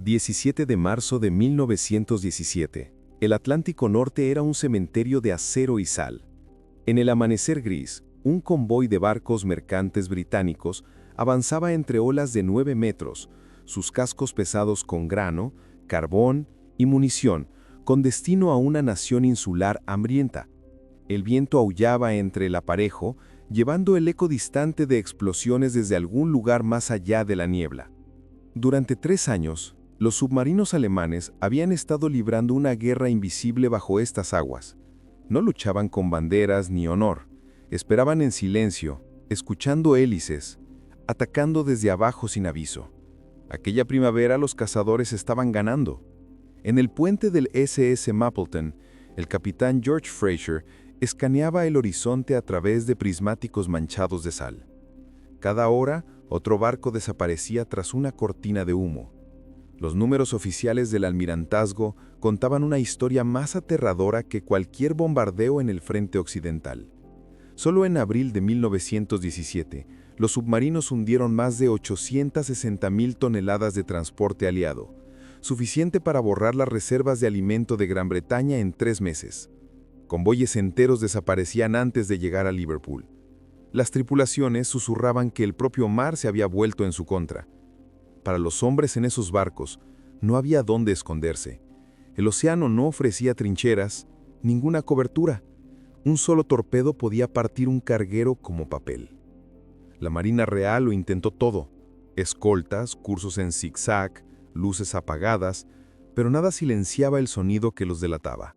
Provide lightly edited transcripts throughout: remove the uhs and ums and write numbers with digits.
17 de marzo de 1917. El Atlántico Norte era un cementerio de acero y sal. En el amanecer gris, un convoy de barcos mercantes británicos avanzaba entre olas de 9 metros, sus cascos pesados con grano, carbón y munición, con destino a una nación insular hambrienta. El viento aullaba entre el aparejo, llevando el eco distante de explosiones desde algún lugar más allá de la niebla. Durante 3 años, los submarinos alemanes habían estado librando una guerra invisible bajo estas aguas. No luchaban con banderas ni honor, esperaban en silencio, escuchando hélices, atacando desde abajo sin aviso. Aquella primavera los cazadores estaban ganando. En el puente del SS Mapleton, el capitán George Fraser escaneaba el horizonte a través de prismáticos manchados de sal. Cada hora, otro barco desaparecía tras una cortina de humo. Los números oficiales del almirantazgo contaban una historia más aterradora que cualquier bombardeo en el frente occidental. Solo en abril de 1917, los submarinos hundieron más de 860.000 toneladas de transporte aliado, suficiente para borrar las reservas de alimento de Gran Bretaña en 3 meses. Convoyes enteros desaparecían antes de llegar a Liverpool. Las tripulaciones susurraban que el propio mar se había vuelto en su contra. Para los hombres en esos barcos, no había dónde esconderse. El océano no ofrecía trincheras, ninguna cobertura. Un solo torpedo podía partir un carguero como papel. La Marina Real lo intentó todo: escoltas, cursos en zigzag, luces apagadas, pero nada silenciaba el sonido que los delataba.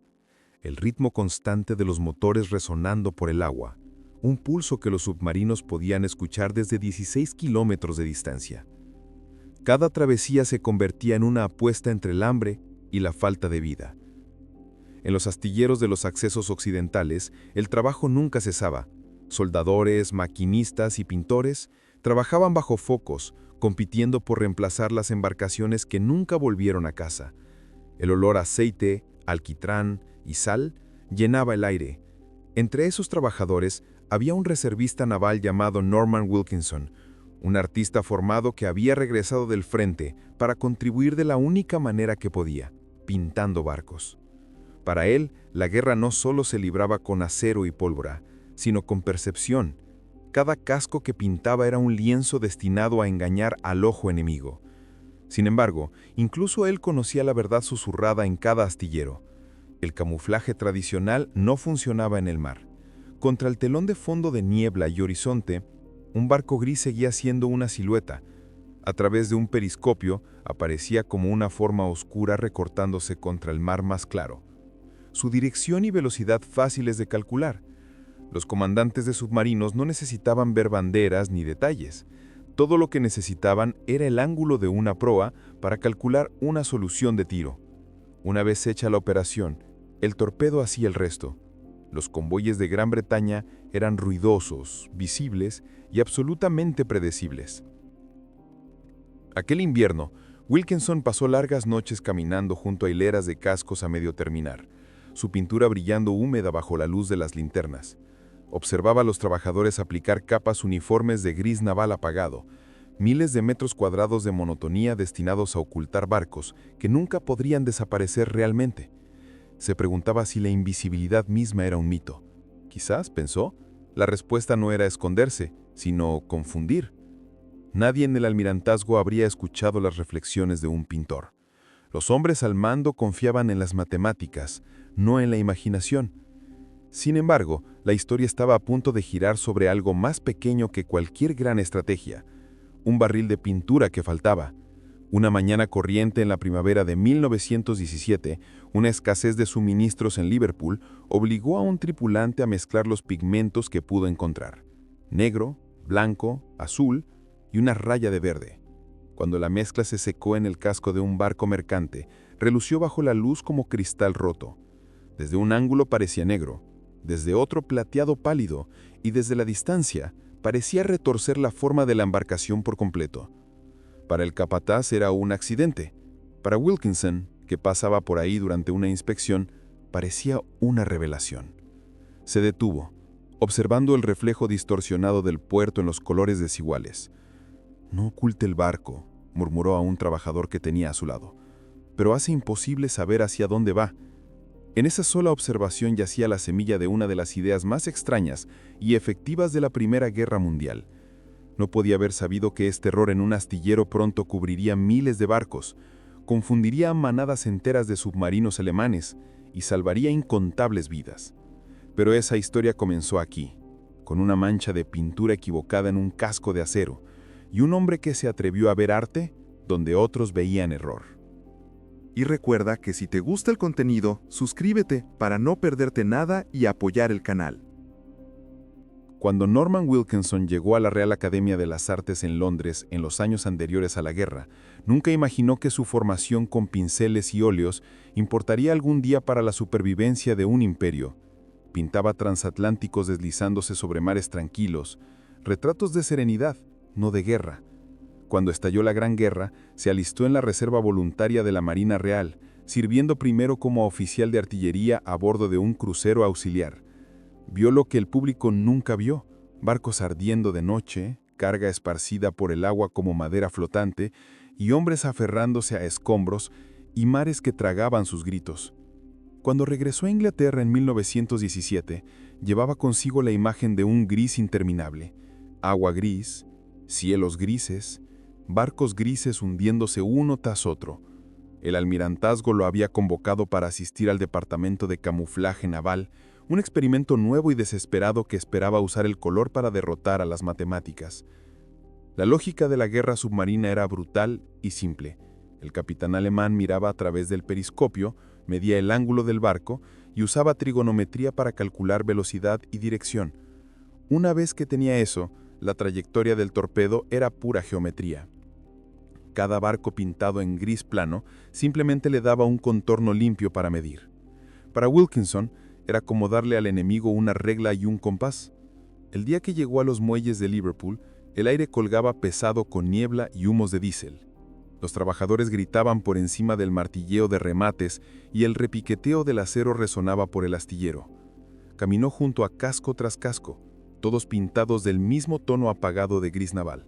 El ritmo constante de los motores resonando por el agua, un pulso que los submarinos podían escuchar desde 16 kilómetros de distancia. Cada travesía se convertía en una apuesta entre el hambre y la falta de vida. En los astilleros de los accesos occidentales, el trabajo nunca cesaba. Soldadores, maquinistas y pintores trabajaban bajo focos, compitiendo por reemplazar las embarcaciones que nunca volvieron a casa. El olor a aceite, alquitrán y sal llenaba el aire. Entre esos trabajadores había un reservista naval llamado Norman Wilkinson, un artista formado que había regresado del frente para contribuir de la única manera que podía, pintando barcos. Para él, la guerra no solo se libraba con acero y pólvora, sino con percepción. Cada casco que pintaba era un lienzo destinado a engañar al ojo enemigo. Sin embargo, incluso él conocía la verdad susurrada en cada astillero. El camuflaje tradicional no funcionaba en el mar. Contra el telón de fondo de niebla y horizonte, un barco gris seguía siendo una silueta. A través de un periscopio aparecía como una forma oscura recortándose contra el mar más claro. Su dirección y velocidad fáciles de calcular. Los comandantes de submarinos no necesitaban ver banderas ni detalles. Todo lo que necesitaban era el ángulo de una proa para calcular una solución de tiro. Una vez hecha la operación, el torpedo hacía el resto. Los convoyes de Gran Bretaña eran ruidosos, visibles y absolutamente predecibles. Aquel invierno, Wilkinson pasó largas noches caminando junto a hileras de cascos a medio terminar, su pintura brillando húmeda bajo la luz de las linternas. Observaba a los trabajadores aplicar capas uniformes de gris naval apagado, miles de metros cuadrados de monotonía destinados a ocultar barcos que nunca podrían desaparecer realmente. Se preguntaba si la invisibilidad misma era un mito. Quizás, pensó, la respuesta no era esconderse, sino confundir. Nadie en el almirantazgo habría escuchado las reflexiones de un pintor. Los hombres al mando confiaban en las matemáticas, no en la imaginación. Sin embargo, la historia estaba a punto de girar sobre algo más pequeño que cualquier gran estrategia. Un barril de pintura que faltaba. Una mañana corriente en la primavera de 1917, una escasez de suministros en Liverpool obligó a un tripulante a mezclar los pigmentos que pudo encontrar: negro, blanco, azul y una raya de verde. Cuando la mezcla se secó en el casco de un barco mercante, relució bajo la luz como cristal roto. Desde un ángulo parecía negro, desde otro plateado pálido, y desde la distancia parecía retorcer la forma de la embarcación por completo. Para el capataz era un accidente. Para Wilkinson, que pasaba por ahí durante una inspección, parecía una revelación. Se detuvo, observando el reflejo distorsionado del puerto en los colores desiguales. «No oculte el barco», murmuró a un trabajador que tenía a su lado. Pero hace imposible saber hacia dónde va. En esa sola observación yacía la semilla de una de las ideas más extrañas y efectivas de la Primera Guerra Mundial. No podía haber sabido que este error en un astillero pronto cubriría miles de barcos, confundiría a manadas enteras de submarinos alemanes y salvaría incontables vidas. Pero esa historia comenzó aquí, con una mancha de pintura equivocada en un casco de acero, y un hombre que se atrevió a ver arte donde otros veían error. Y recuerda que si te gusta el contenido, suscríbete para no perderte nada y apoyar el canal. Cuando Norman Wilkinson llegó a la Real Academia de las Artes en Londres en los años anteriores a la guerra, nunca imaginó que su formación con pinceles y óleos importaría algún día para la supervivencia de un imperio. Pintaba transatlánticos deslizándose sobre mares tranquilos, retratos de serenidad, no de guerra. Cuando estalló la Gran Guerra, se alistó en la Reserva Voluntaria de la Marina Real, sirviendo primero como oficial de artillería a bordo de un crucero auxiliar. Vio lo que el público nunca vio: barcos ardiendo de noche, carga esparcida por el agua como madera flotante, y hombres aferrándose a escombros, y mares que tragaban sus gritos. Cuando regresó a Inglaterra en 1917, llevaba consigo la imagen de un gris interminable: agua gris, cielos grises, barcos grises hundiéndose uno tras otro. El almirantazgo lo había convocado para asistir al departamento de camuflaje naval, un experimento nuevo y desesperado que esperaba usar el color para derrotar a las matemáticas. La lógica de la guerra submarina era brutal y simple. El capitán alemán miraba a través del periscopio, medía el ángulo del barco y usaba trigonometría para calcular velocidad y dirección. Una vez que tenía eso, la trayectoria del torpedo era pura geometría. Cada barco pintado en gris plano simplemente le daba un contorno limpio para medir. Para Wilkinson, era como darle al enemigo una regla y un compás. El día que llegó a los muelles de Liverpool, el aire colgaba pesado con niebla y humos de diésel. Los trabajadores gritaban por encima del martilleo de remates y el repiqueteo del acero resonaba por el astillero. Caminó junto a casco tras casco, todos pintados del mismo tono apagado de gris naval.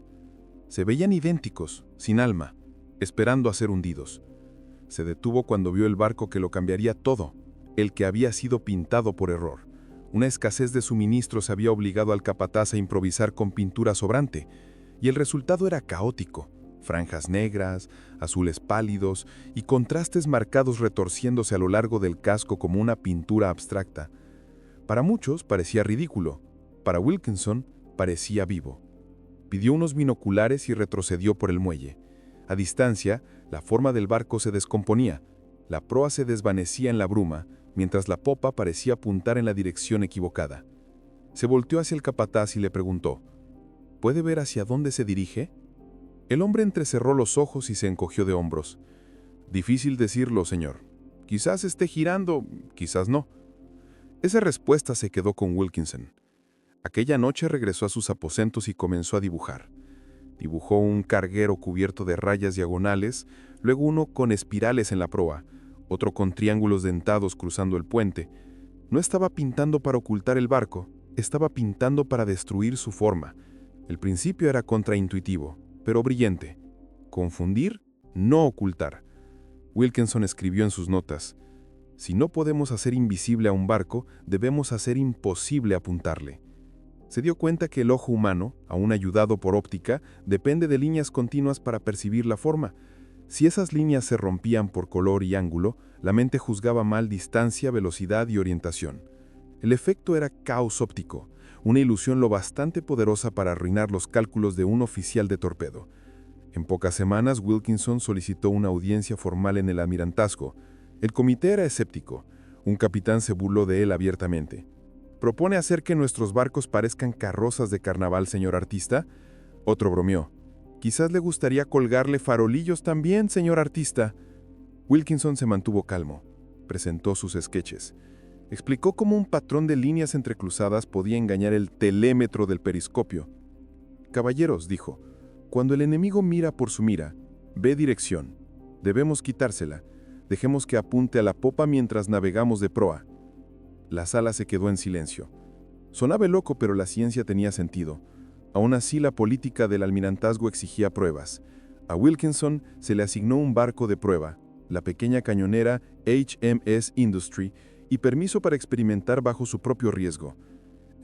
Se veían idénticos, sin alma, esperando a ser hundidos. Se detuvo cuando vio el barco que lo cambiaría todo, el que había sido pintado por error. Una escasez de suministros había obligado al capataz a improvisar con pintura sobrante, y el resultado era caótico: franjas negras, azules pálidos y contrastes marcados retorciéndose a lo largo del casco como una pintura abstracta. Para muchos parecía ridículo, para Wilkinson parecía vivo. Pidió unos binoculares y retrocedió por el muelle. A distancia, la forma del barco se descomponía, la proa se desvanecía en la bruma, mientras la popa parecía apuntar en la dirección equivocada. Se volteó hacia el capataz y le preguntó: ¿puede ver hacia dónde se dirige? El hombre entrecerró los ojos y se encogió de hombros. Difícil decirlo, señor. Quizás esté girando, quizás no. Esa respuesta se quedó con Wilkinson. Aquella noche regresó a sus aposentos y comenzó a dibujar. Dibujó un carguero cubierto de rayas diagonales, luego uno con espirales en la proa, otro con triángulos dentados cruzando el puente. No estaba pintando para ocultar el barco, estaba pintando para destruir su forma. El principio era contraintuitivo, pero brillante. Confundir, no ocultar. Wilkinson escribió en sus notas: si no podemos hacer invisible a un barco, debemos hacer imposible apuntarle. Se dio cuenta que el ojo humano, aún ayudado por óptica, depende de líneas continuas para percibir la forma. Si esas líneas se rompían por color y ángulo, la mente juzgaba mal distancia, velocidad y orientación. El efecto era caos óptico, una ilusión lo bastante poderosa para arruinar los cálculos de un oficial de torpedo. En pocas semanas, Wilkinson solicitó una audiencia formal en el almirantazgo. El comité era escéptico. Un capitán se burló de él abiertamente. ¿Propone hacer que nuestros barcos parezcan carrozas de carnaval, señor artista? Otro bromeó: quizás le gustaría colgarle farolillos también, señor artista. Wilkinson se mantuvo calmo. Presentó sus sketches. Explicó cómo un patrón de líneas entrecruzadas podía engañar el telémetro del periscopio. Caballeros, dijo, cuando el enemigo mira por su mira, ve dirección. Debemos quitársela. Dejemos que apunte a la popa mientras navegamos de proa. La sala se quedó en silencio. Sonaba loco, pero la ciencia tenía sentido. Aún así, la política del almirantazgo exigía pruebas. A Wilkinson se le asignó un barco de prueba, la pequeña cañonera HMS Industry, y permiso para experimentar bajo su propio riesgo.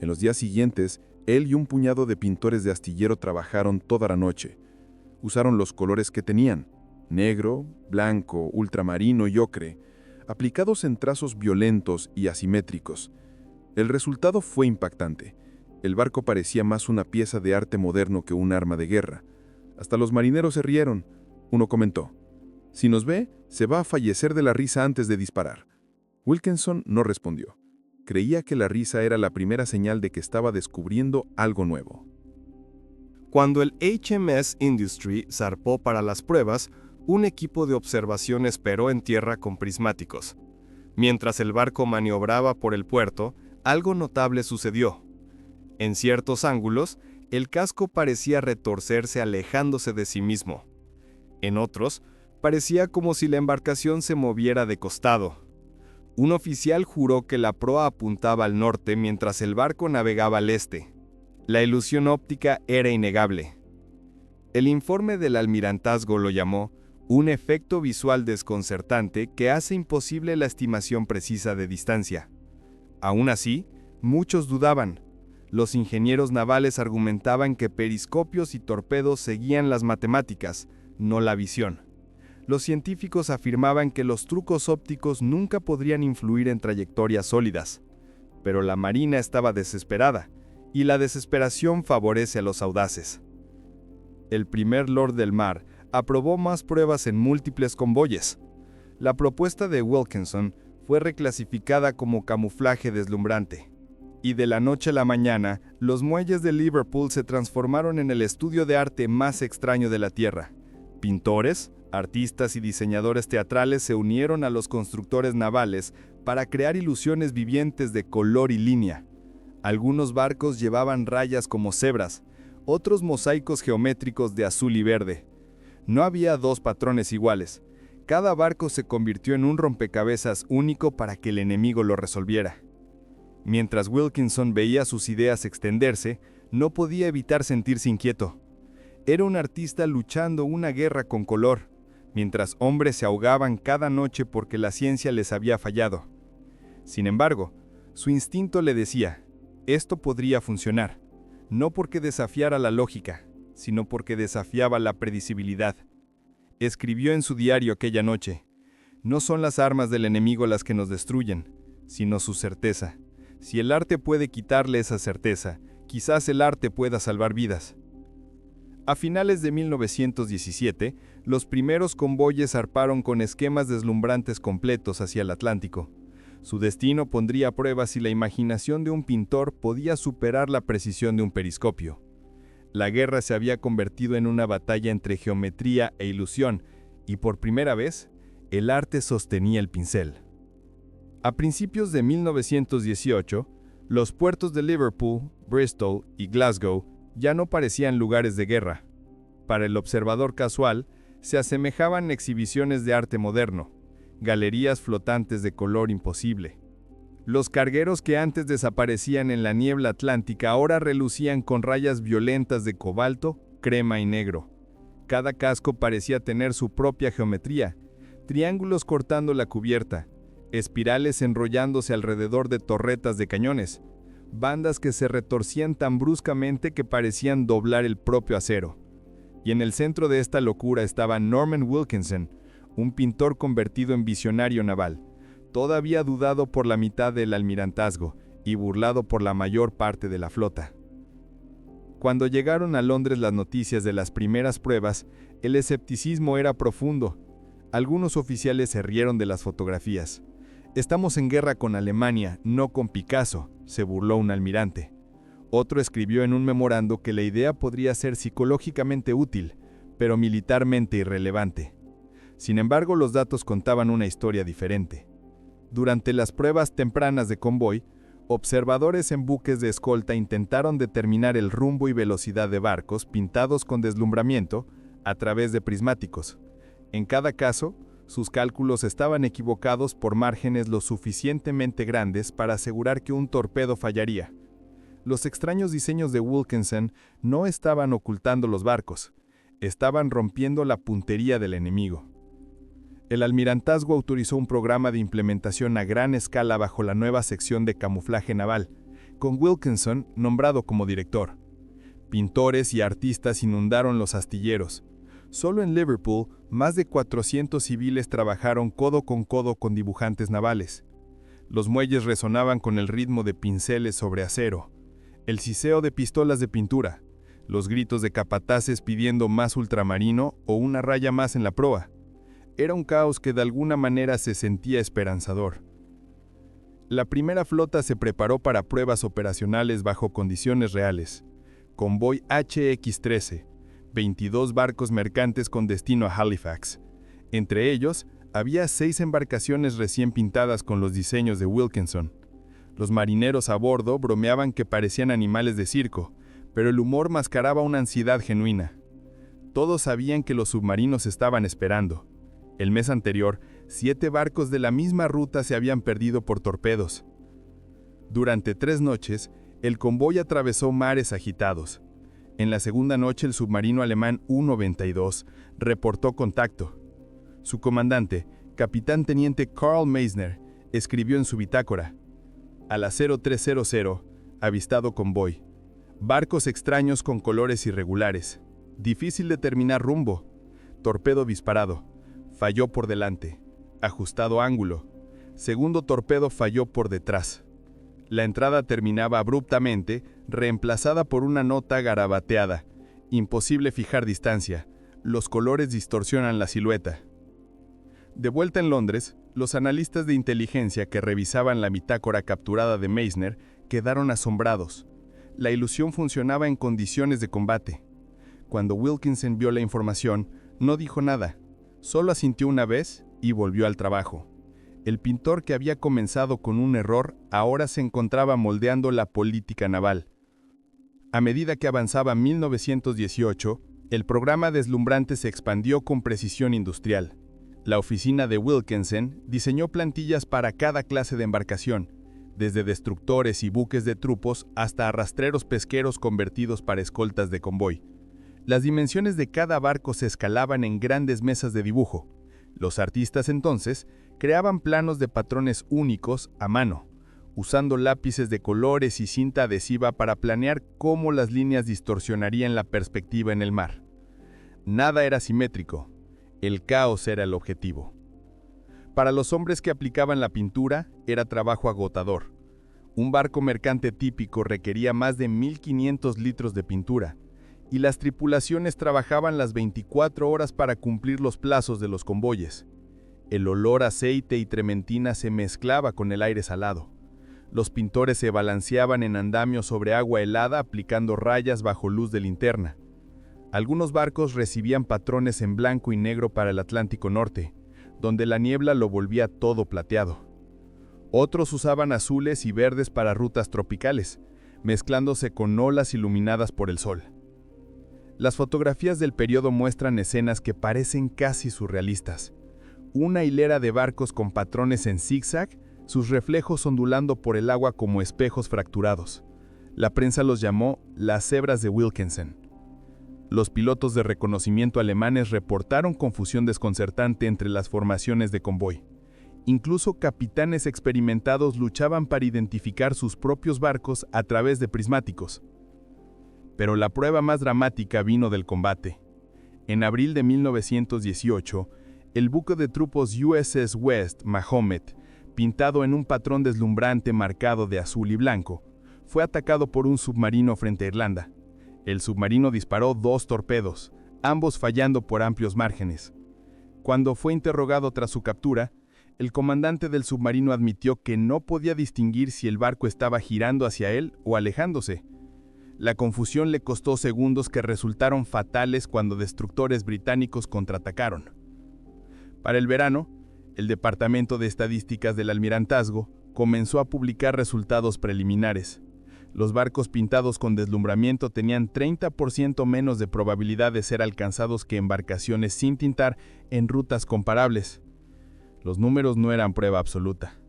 En los días siguientes, él y un puñado de pintores de astillero trabajaron toda la noche. Usaron los colores que tenían, negro, blanco, ultramarino y ocre, aplicados en trazos violentos y asimétricos. El resultado fue impactante. El barco parecía más una pieza de arte moderno que un arma de guerra. Hasta los marineros se rieron. Uno comentó: «Si nos ve, se va a fallecer de la risa antes de disparar». Wilkinson no respondió. Creía que la risa era la primera señal de que estaba descubriendo algo nuevo. Cuando el HMS Industry zarpó para las pruebas, un equipo de observación esperó en tierra con prismáticos. Mientras el barco maniobraba por el puerto, algo notable sucedió. En ciertos ángulos, el casco parecía retorcerse alejándose de sí mismo. En otros, parecía como si la embarcación se moviera de costado. Un oficial juró que la proa apuntaba al norte mientras el barco navegaba al este. La ilusión óptica era innegable. El informe del almirantazgo lo llamó un efecto visual desconcertante que hace imposible la estimación precisa de distancia. Aún así, muchos dudaban. Los ingenieros navales argumentaban que periscopios y torpedos seguían las matemáticas, no la visión. Los científicos afirmaban que los trucos ópticos nunca podrían influir en trayectorias sólidas. Pero la Marina estaba desesperada, y la desesperación favorece a los audaces. El primer Lord del Mar aprobó más pruebas en múltiples convoyes. La propuesta de Wilkinson fue reclasificada como camuflaje deslumbrante. Y de la noche a la mañana, los muelles de Liverpool se transformaron en el estudio de arte más extraño de la Tierra. Pintores, artistas y diseñadores teatrales se unieron a los constructores navales para crear ilusiones vivientes de color y línea. Algunos barcos llevaban rayas como cebras, otros mosaicos geométricos de azul y verde. No había dos patrones iguales. Cada barco se convirtió en un rompecabezas único para que el enemigo lo resolviera. Mientras Wilkinson veía sus ideas extenderse, no podía evitar sentirse inquieto. Era un artista luchando una guerra con color, mientras hombres se ahogaban cada noche porque la ciencia les había fallado. Sin embargo, su instinto le decía: esto podría funcionar, no porque desafiara la lógica, sino porque desafiaba la predecibilidad. Escribió en su diario aquella noche: no son las armas del enemigo las que nos destruyen, sino su certeza. Si el arte puede quitarle esa certeza, quizás el arte pueda salvar vidas. A finales de 1917, los primeros convoyes zarparon con esquemas deslumbrantes completos hacia el Atlántico. Su destino pondría a prueba si la imaginación de un pintor podía superar la precisión de un periscopio. La guerra se había convertido en una batalla entre geometría e ilusión, y por primera vez, el arte sostenía el pincel. A principios de 1918, los puertos de Liverpool, Bristol y Glasgow ya no parecían lugares de guerra. Para el observador casual, se asemejaban exhibiciones de arte moderno, galerías flotantes de color imposible. Los cargueros que antes desaparecían en la niebla atlántica ahora relucían con rayas violentas de cobalto, crema y negro. Cada casco parecía tener su propia geometría, triángulos cortando la cubierta, espirales enrollándose alrededor de torretas de cañones, bandas que se retorcían tan bruscamente que parecían doblar el propio acero. Y en el centro de esta locura estaba Norman Wilkinson, un pintor convertido en visionario naval, todavía dudado por la mitad del almirantazgo y burlado por la mayor parte de la flota. Cuando llegaron a Londres las noticias de las primeras pruebas, el escepticismo era profundo. Algunos oficiales se rieron de las fotografías. «Estamos en guerra con Alemania, no con Picasso», se burló un almirante. Otro escribió en un memorando que la idea podría ser psicológicamente útil, pero militarmente irrelevante. Sin embargo, los datos contaban una historia diferente. Durante las pruebas tempranas de convoy, observadores en buques de escolta intentaron determinar el rumbo y velocidad de barcos pintados con deslumbramiento a través de prismáticos. En cada caso, sus cálculos estaban equivocados por márgenes lo suficientemente grandes para asegurar que un torpedo fallaría. Los extraños diseños de Wilkinson no estaban ocultando los barcos. Estaban rompiendo la puntería del enemigo. El almirantazgo autorizó un programa de implementación a gran escala bajo la nueva sección de camuflaje naval, con Wilkinson nombrado como director. Pintores y artistas inundaron los astilleros. Solo en Liverpool, más de 400 civiles trabajaron codo con dibujantes navales. Los muelles resonaban con el ritmo de pinceles sobre acero, el siseo de pistolas de pintura, los gritos de capataces pidiendo más ultramarino o una raya más en la proa. Era un caos que de alguna manera se sentía esperanzador. La primera flota se preparó para pruebas operacionales bajo condiciones reales. Convoy HX-13, 22 barcos mercantes con destino a Halifax. Entre ellos, había 6 embarcaciones recién pintadas con los diseños de Wilkinson. Los marineros a bordo bromeaban que parecían animales de circo, pero el humor mascaraba una ansiedad genuina. Todos sabían que los submarinos estaban esperando. El mes anterior, 7 barcos de la misma ruta se habían perdido por torpedos. Durante 3 noches, el convoy atravesó mares agitados. En la segunda noche, el submarino alemán U-92 reportó contacto. Su comandante, capitán teniente Karl Meissner, escribió en su bitácora: a las 0300, avistado convoy. Barcos extraños con colores irregulares. Difícil determinar rumbo. Torpedo disparado. Falló por delante. Ajustado ángulo. Segundo torpedo falló por detrás. La entrada terminaba abruptamente, reemplazada por una nota garabateada. Imposible fijar distancia. Los colores distorsionan la silueta. De vuelta en Londres, los analistas de inteligencia que revisaban la bitácora capturada de Meissner quedaron asombrados. La ilusión funcionaba en condiciones de combate. Cuando Wilkinson vio la información, no dijo nada. Solo asintió una vez y volvió al trabajo. El pintor que había comenzado con un error ahora se encontraba moldeando la política naval. A medida que avanzaba 1918, el programa deslumbrante se expandió con precisión industrial. La oficina de Wilkinson diseñó plantillas para cada clase de embarcación, desde destructores y buques de trupos hasta arrastreros pesqueros convertidos para escoltas de convoy. Las dimensiones de cada barco se escalaban en grandes mesas de dibujo. Los artistas entonces creaban planos de patrones únicos a mano, usando lápices de colores y cinta adhesiva para planear cómo las líneas distorsionarían la perspectiva en el mar. Nada era simétrico. El caos era el objetivo. Para los hombres que aplicaban la pintura, era trabajo agotador. Un barco mercante típico requería más de 1.500 litros de pintura, y las tripulaciones trabajaban las 24 horas para cumplir los plazos de los convoyes. El olor a aceite y trementina se mezclaba con el aire salado. Los pintores se balanceaban en andamio sobre agua helada aplicando rayas bajo luz de linterna. Algunos barcos recibían patrones en blanco y negro para el Atlántico Norte, donde la niebla lo volvía todo plateado. Otros usaban azules y verdes para rutas tropicales, mezclándose con olas iluminadas por el sol. Las fotografías del periodo muestran escenas que parecen casi surrealistas. Una hilera de barcos con patrones en zigzag, sus reflejos ondulando por el agua como espejos fracturados. La prensa los llamó las cebras de Wilkinson. Los pilotos de reconocimiento alemanes reportaron confusión desconcertante entre las formaciones de convoy. Incluso capitanes experimentados luchaban para identificar sus propios barcos a través de prismáticos. Pero la prueba más dramática vino del combate. En abril de 1918, el buque de trupos USS West Mahomet, pintado en un patrón deslumbrante marcado de azul y blanco, fue atacado por un submarino frente a Irlanda. El submarino disparó 2 torpedos, ambos fallando por amplios márgenes. Cuando fue interrogado tras su captura, el comandante del submarino admitió que no podía distinguir si el barco estaba girando hacia él o alejándose. La confusión le costó segundos que resultaron fatales cuando destructores británicos contraatacaron. Para el verano, el Departamento de Estadísticas del Almirantazgo comenzó a publicar resultados preliminares. Los barcos pintados con deslumbramiento tenían 30% menos de probabilidad de ser alcanzados que embarcaciones sin tintar en rutas comparables. Los números no eran prueba absoluta.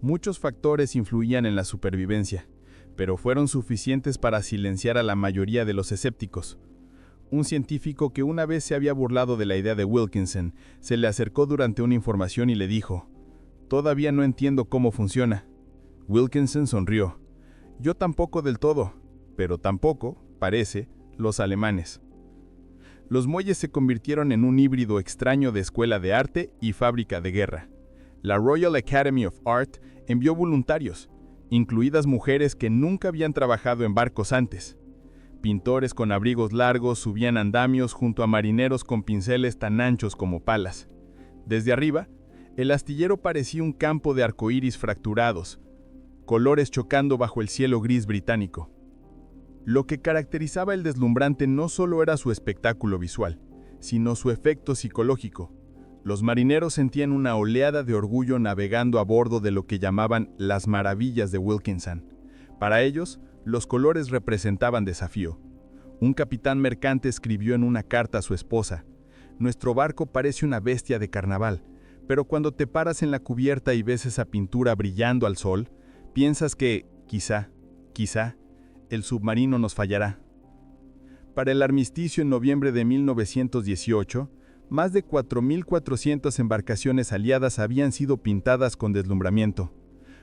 Muchos factores influían en la supervivencia, pero fueron suficientes para silenciar a la mayoría de los escépticos. un científico que una vez se había burlado de la idea de Wilkinson, se le acercó durante una información y le dijo: «Todavía no entiendo cómo funciona». Wilkinson sonrió. «Yo tampoco del todo, pero tampoco, parece, los alemanes». Los muelles se convirtieron en un híbrido extraño de escuela de arte y fábrica de guerra. La Royal Academy of Art envió voluntarios, incluidas mujeres que nunca habían trabajado en barcos antes. Pintores con abrigos largos subían andamios junto a marineros con pinceles tan anchos como palas. Desde arriba, el astillero parecía un campo de arcoíris fracturados, colores chocando bajo el cielo gris británico. Lo que caracterizaba el deslumbrante no solo era su espectáculo visual, sino su efecto psicológico. Los marineros sentían una oleada de orgullo navegando a bordo de lo que llamaban las maravillas de Wilkinson. Para ellos, los colores representaban desafío. Un capitán mercante escribió en una carta a su esposa: «Nuestro barco parece una bestia de carnaval, pero cuando te paras en la cubierta y ves esa pintura brillando al sol, piensas que, quizá, el submarino nos fallará». Para el armisticio en noviembre de 1918, más de 4.400 embarcaciones aliadas habían sido pintadas con deslumbramiento.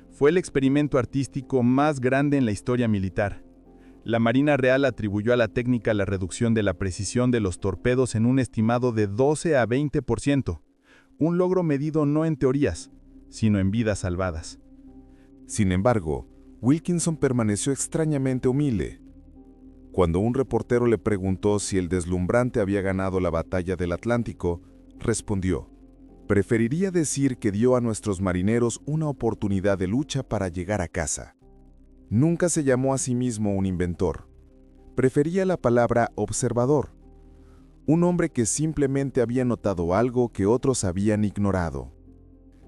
Fue el experimento artístico más grande en la historia militar. La Marina Real atribuyó a la técnica la reducción de la precisión de los torpedos en un estimado de 12 a 20%, un logro medido no en teorías, sino en vidas salvadas. Sin embargo, Wilkinson permaneció extrañamente humilde. Cuando un reportero le preguntó si el deslumbrante había ganado la batalla del Atlántico, respondió: «Preferiría decir que dio a nuestros marineros una oportunidad de lucha para llegar a casa». Nunca se llamó a sí mismo un inventor. Prefería la palabra observador, un hombre que simplemente había notado algo que otros habían ignorado.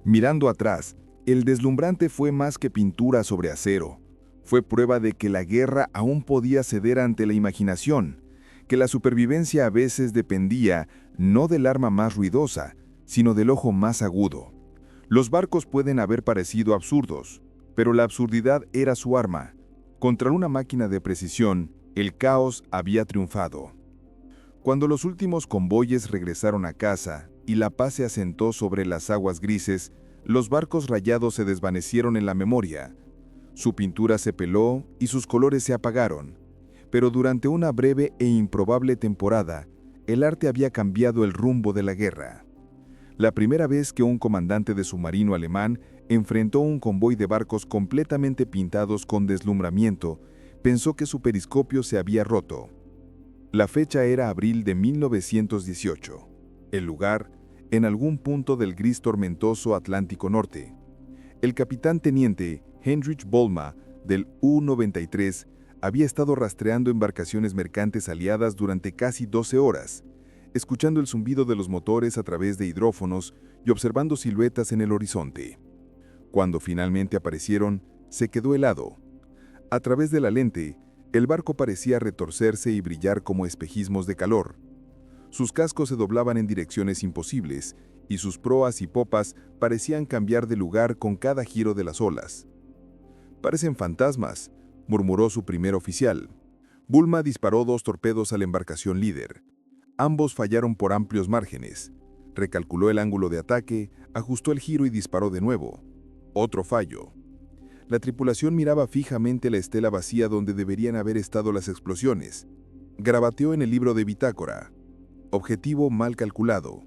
Mirando atrás, el deslumbrante fue más que pintura sobre acero. Fue prueba de que la guerra aún podía ceder ante la imaginación, que la supervivencia a veces dependía no del arma más ruidosa, sino del ojo más agudo. Los barcos pueden haber parecido absurdos, pero la absurdidad era su arma. Contra una máquina de precisión, el caos había triunfado. Cuando los últimos convoyes regresaron a casa y la paz se asentó sobre las aguas grises, los barcos rayados se desvanecieron en la memoria. Su pintura se peló y sus colores se apagaron. Pero durante una breve e improbable temporada, el arte había cambiado el rumbo de la guerra. La primera vez que un comandante de submarino alemán enfrentó un convoy de barcos completamente pintados con deslumbramiento, pensó que su periscopio se había roto. La fecha era abril de 1918. El lugar, en algún punto del gris tormentoso Atlántico Norte. El capitán teniente Heinrich Böhme, del U-93, había estado rastreando embarcaciones mercantes aliadas durante casi 12 horas, escuchando el zumbido de los motores a través de hidrófonos y observando siluetas en el horizonte. Cuando finalmente aparecieron, se quedó helado. A través de la lente, el barco parecía retorcerse y brillar como espejismos de calor. Sus cascos se doblaban en direcciones imposibles, y sus proas y popas parecían cambiar de lugar con cada giro de las olas. «Parecen fantasmas», murmuró su primer oficial. Böhme disparó 2 torpedos a la embarcación líder. Ambos fallaron por amplios márgenes. Recalculó el ángulo de ataque, ajustó el giro y disparó de nuevo. Otro fallo. La tripulación miraba fijamente la estela vacía donde deberían haber estado las explosiones. Grabateó en el libro de bitácora: «Objetivo mal calculado.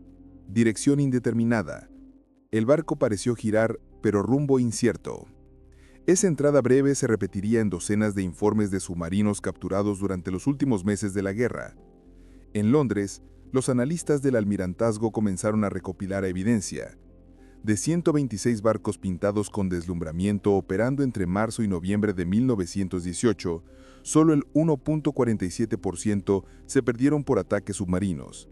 Dirección indeterminada». El barco pareció girar, pero rumbo incierto. Esa entrada breve se repetiría en docenas de informes de submarinos capturados durante los últimos meses de la guerra. En Londres, los analistas del almirantazgo comenzaron a recopilar evidencia. De 126 barcos pintados con deslumbramiento operando entre marzo y noviembre de 1918, solo el 1.47% se perdieron por ataques submarinos.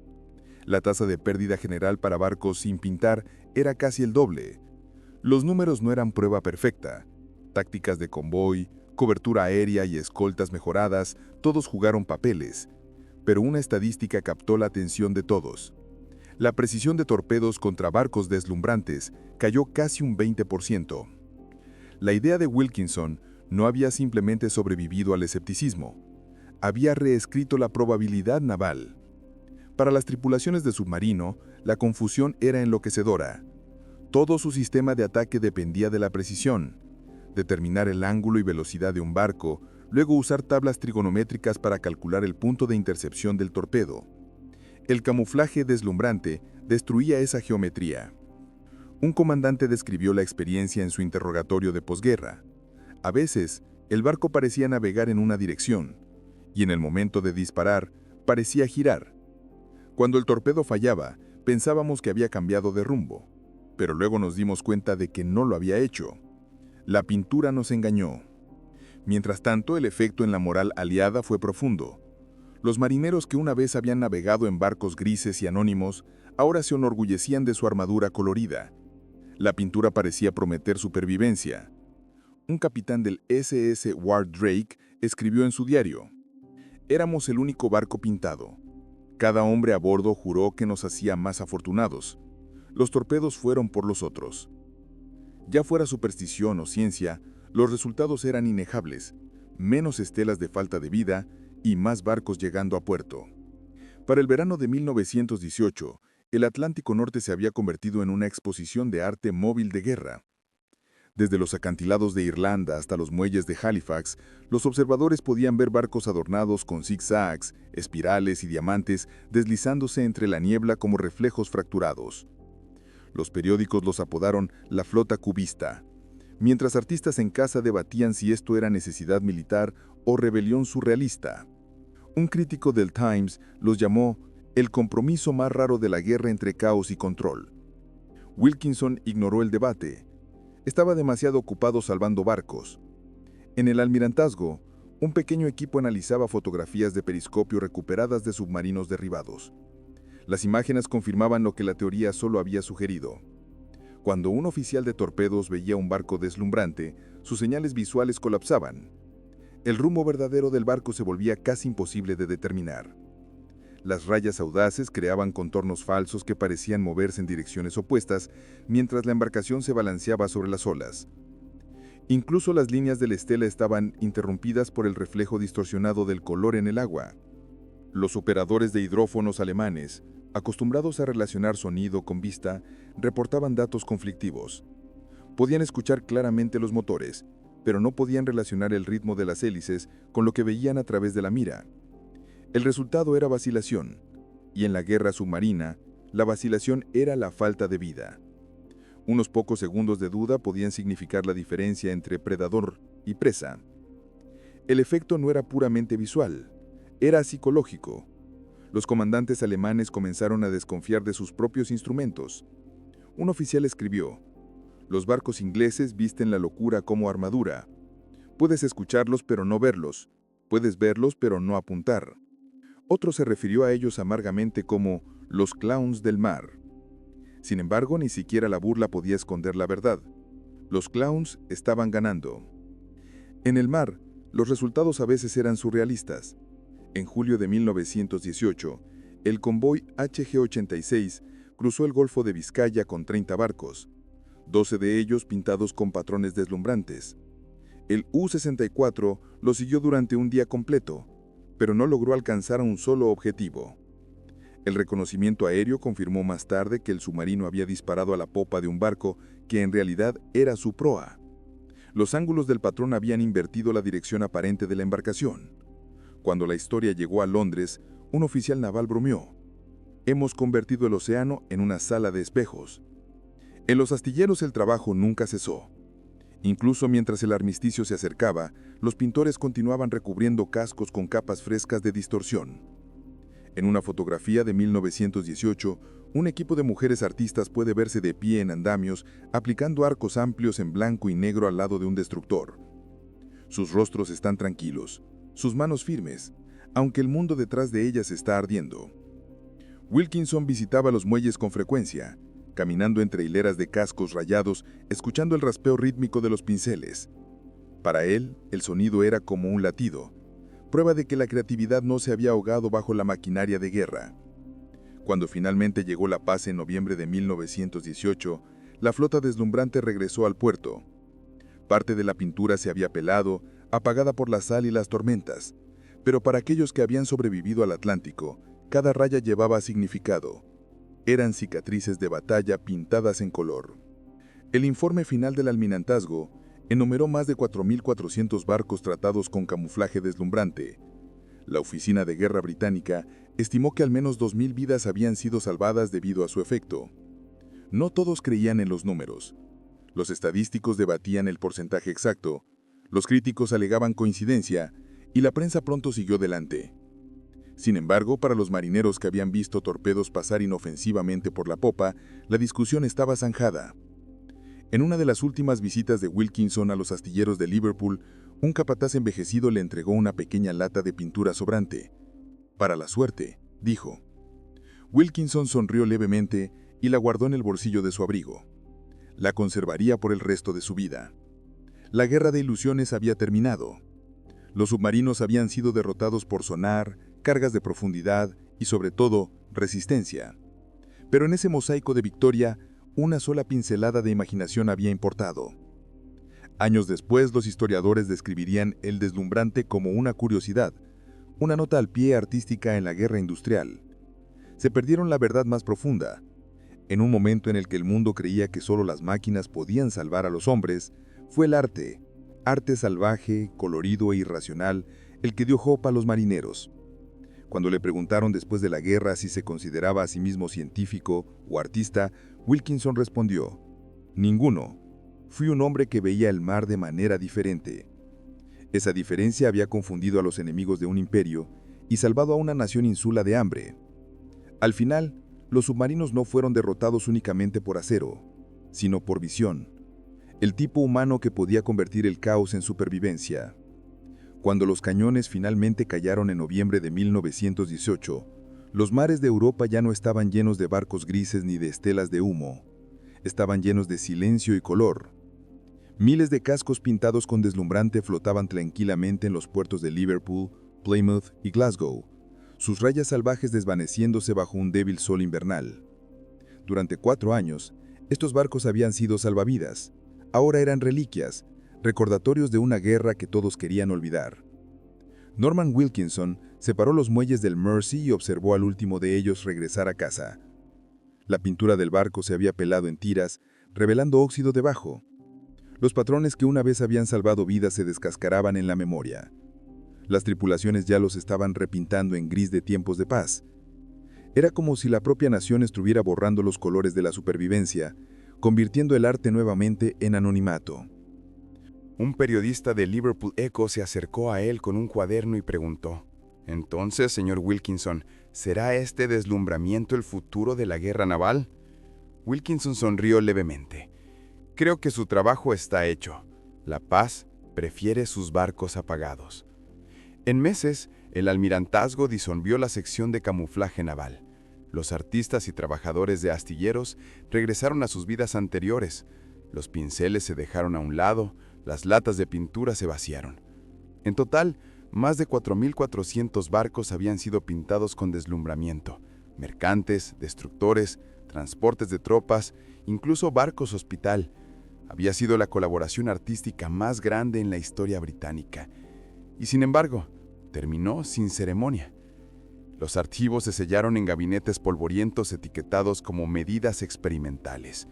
La tasa de pérdida general para barcos sin pintar era casi el doble. Los números no eran prueba perfecta. Tácticas de convoy, cobertura aérea y escoltas mejoradas, todos jugaron papeles. Pero una estadística captó la atención de todos. La precisión de torpedos contra barcos deslumbrantes cayó casi un 20%. La idea de Wilkinson no había simplemente sobrevivido al escepticismo. había reescrito la probabilidad naval. Para las tripulaciones de submarino, la confusión era enloquecedora. Todo su sistema de ataque dependía de la precisión. Determinar el ángulo y velocidad de un barco, luego usar tablas trigonométricas para calcular el punto de intercepción del torpedo. El camuflaje deslumbrante destruía esa geometría. Un comandante describió la experiencia en su interrogatorio de posguerra. A veces, el barco parecía navegar en una dirección, y en el momento de disparar, parecía girar. Cuando el torpedo fallaba, pensábamos que había cambiado de rumbo, pero luego nos dimos cuenta de que no lo había hecho. La pintura nos engañó. Mientras tanto, el efecto en la moral aliada fue profundo. Los marineros que una vez habían navegado en barcos grises y anónimos, ahora se enorgullecían de su armadura colorida. La pintura parecía prometer supervivencia. Un capitán del SS Ward Drake escribió en su diario: «Éramos el único barco pintado. Cada hombre a bordo juró que nos hacía más afortunados. Los torpedos fueron por los otros». Ya fuera superstición o ciencia, los resultados eran inejables: menos estelas de falta de vida y más barcos llegando a puerto. Para el verano de 1918, el Atlántico Norte se había convertido en una exposición de arte móvil de guerra. Desde los acantilados de Irlanda hasta los muelles de Halifax, los observadores podían ver barcos adornados con zigzags, espirales y diamantes deslizándose entre la niebla como reflejos fracturados. Los periódicos los apodaron la flota cubista, mientras artistas en casa debatían si esto era necesidad militar o rebelión surrealista. Un crítico del Times los llamó el compromiso más raro de la guerra entre caos y control. Wilkinson ignoró el debate. Estaba demasiado ocupado salvando barcos. En el almirantazgo, un pequeño equipo analizaba fotografías de periscopio recuperadas de submarinos derribados. Las imágenes confirmaban lo que la teoría solo había sugerido. Cuando un oficial de torpedos veía un barco deslumbrante, sus señales visuales colapsaban. El rumbo verdadero del barco se volvía casi imposible de determinar. Las rayas audaces creaban contornos falsos que parecían moverse en direcciones opuestas mientras la embarcación se balanceaba sobre las olas. Incluso las líneas de la estela estaban interrumpidas por el reflejo distorsionado del color en el agua. Los operadores de hidrófonos alemanes, acostumbrados a relacionar sonido con vista, reportaban datos conflictivos. Podían escuchar claramente los motores, pero no podían relacionar el ritmo de las hélices con lo que veían a través de la mira. El resultado era vacilación, y en la guerra submarina, la vacilación era la falta de vida. Unos pocos segundos de duda podían significar la diferencia entre predador y presa. El efecto no era puramente visual, era psicológico. Los comandantes alemanes comenzaron a desconfiar de sus propios instrumentos. Un oficial escribió: «Los barcos ingleses visten la locura como armadura. Puedes escucharlos pero no verlos. Puedes verlos pero no apuntar». Otro se refirió a ellos amargamente como «los clowns del mar». Sin embargo, ni siquiera la burla podía esconder la verdad. Los clowns estaban ganando. En el mar, los resultados a veces eran surrealistas. En julio de 1918, el convoy HG-86 cruzó el Golfo de Vizcaya con 30 barcos, 12 de ellos pintados con patrones deslumbrantes. El U-64 lo siguió durante un día completo, pero no logró alcanzar a un solo objetivo. El reconocimiento aéreo confirmó más tarde que el submarino había disparado a la popa de un barco que en realidad era su proa. Los ángulos del patrón habían invertido la dirección aparente de la embarcación. Cuando la historia llegó a Londres, un oficial naval bromeó: «Hemos convertido el océano en una sala de espejos». En los astilleros el trabajo nunca cesó. Incluso mientras el armisticio se acercaba, los pintores continuaban recubriendo cascos con capas frescas de distorsión. En una fotografía de 1918, un equipo de mujeres artistas puede verse de pie en andamios, aplicando arcos amplios en blanco y negro al lado de un destructor. Sus rostros están tranquilos, sus manos firmes, aunque el mundo detrás de ellas está ardiendo. Wilkinson visitaba los muelles con frecuencia, caminando entre hileras de cascos rayados, escuchando el raspeo rítmico de los pinceles. Para él, el sonido era como un latido, prueba de que la creatividad no se había ahogado bajo la maquinaria de guerra. Cuando finalmente llegó la paz en noviembre de 1918, la flota deslumbrante regresó al puerto. Parte de la pintura se había pelado, apagada por la sal y las tormentas, Pero para aquellos que habían sobrevivido al Atlántico, cada raya llevaba significado. Eran cicatrices de batalla pintadas en color. El informe final del almirantazgo enumeró más de 4.400 barcos tratados con camuflaje deslumbrante. La Oficina de Guerra Británica estimó que al menos 2.000 vidas habían sido salvadas debido a su efecto. No todos creían en los números. Los estadísticos debatían el porcentaje exacto, los críticos alegaban coincidencia, y la prensa pronto siguió delante. Sin embargo, para los marineros que habían visto torpedos pasar inofensivamente por la popa, la discusión estaba zanjada. En una de las últimas visitas de Wilkinson a los astilleros de Liverpool, un capataz envejecido le entregó una pequeña lata de pintura sobrante. «Para la suerte», dijo. Wilkinson sonrió levemente y la guardó en el bolsillo de su abrigo. La conservaría por el resto de su vida. La guerra de ilusiones había terminado. Los submarinos habían sido derrotados por sonar, cargas de profundidad y, sobre todo, resistencia. Pero en ese mosaico de victoria, una sola pincelada de imaginación había importado. Años después, los historiadores describirían el deslumbrante como una curiosidad, una nota al pie artística en la guerra industrial. Se perdieron la verdad más profunda. En un momento en el que el mundo creía que solo las máquinas podían salvar a los hombres, fue el arte salvaje, colorido e irracional, el que dio hope a los marineros. Cuando le preguntaron después de la guerra si se consideraba a sí mismo científico o artista, Wilkinson respondió: «Ninguno. Fui un hombre que veía el mar de manera diferente». Esa diferencia había confundido a los enemigos de un imperio y salvado a una nación insula de hambre. Al final, los submarinos no fueron derrotados únicamente por acero, sino por visión, el tipo humano que podía convertir el caos en supervivencia. Cuando los cañones finalmente callaron en noviembre de 1918, los mares de Europa ya no estaban llenos de barcos grises ni de estelas de humo. Estaban llenos de silencio y color. Miles de cascos pintados con deslumbrante flotaban tranquilamente en los puertos de Liverpool, Plymouth y Glasgow, sus rayas salvajes desvaneciéndose bajo un débil sol invernal. Durante 4 años, estos barcos habían sido salvavidas. Ahora eran reliquias, recordatorios de una guerra que todos querían olvidar. Norman Wilkinson separó los muelles del Mersey y observó al último de ellos regresar a casa. La pintura del barco se había pelado en tiras, revelando óxido debajo. Los patrones que una vez habían salvado vidas se descascaraban en la memoria. Las tripulaciones ya los estaban repintando en gris de tiempos de paz. Era como si la propia nación estuviera borrando los colores de la supervivencia, convirtiendo el arte nuevamente en anonimato. Un periodista de Liverpool Echo se acercó a él con un cuaderno y preguntó: «Entonces, señor Wilkinson, ¿será este deslumbramiento el futuro de la guerra naval?» Wilkinson sonrió levemente. «Creo que su trabajo está hecho. La paz prefiere sus barcos apagados». En meses, el almirantazgo disolvió la sección de camuflaje naval. Los artistas y trabajadores de astilleros regresaron a sus vidas anteriores. Los pinceles se dejaron a un lado, las latas de pintura se vaciaron. En total, más de 4.400 barcos habían sido pintados con deslumbramiento. Mercantes, destructores, transportes de tropas, incluso barcos hospital. Había sido la colaboración artística más grande en la historia británica. Y sin embargo, terminó sin ceremonia. Los archivos se sellaron en gabinetes polvorientos etiquetados como medidas experimentales.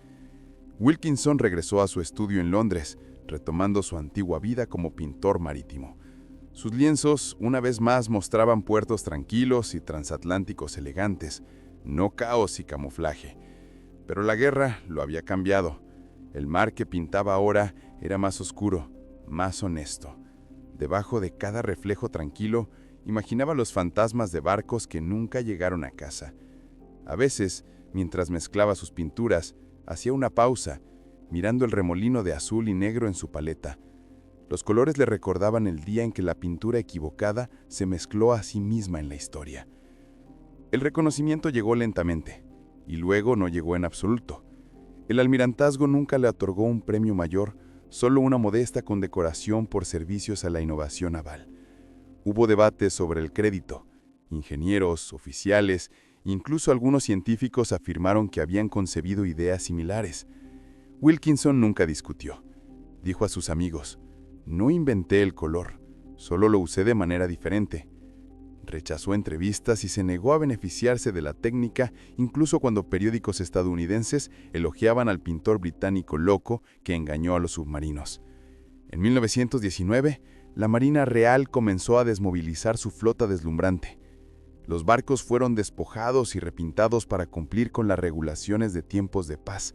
Wilkinson regresó a su estudio en Londres, retomando su antigua vida como pintor marítimo. Sus lienzos, una vez más, mostraban puertos tranquilos y transatlánticos elegantes, no caos y camuflaje. Pero la guerra lo había cambiado. El mar que pintaba ahora era más oscuro, más honesto. Debajo de cada reflejo tranquilo, imaginaba los fantasmas de barcos que nunca llegaron a casa. A veces, mientras mezclaba sus pinturas, hacía una pausa, mirando el remolino de azul y negro en su paleta. Los colores le recordaban el día en que la pintura equivocada se mezcló a sí misma en la historia. El reconocimiento llegó lentamente, y luego no llegó en absoluto. El almirantazgo nunca le otorgó un premio mayor, solo una modesta condecoración por servicios a la innovación naval. Hubo debates sobre el crédito. Ingenieros, oficiales, incluso algunos científicos afirmaron que habían concebido ideas similares. Wilkinson nunca discutió. Dijo a sus amigos: «No inventé el color, solo lo usé de manera diferente. Rechazó entrevistas y se negó a beneficiarse de la técnica, incluso cuando periódicos estadounidenses elogiaban al pintor británico loco que engañó a los submarinos. En 1919, la Marina Real comenzó a desmovilizar su flota deslumbrante. Los barcos fueron despojados y repintados para cumplir con las regulaciones de tiempos de paz.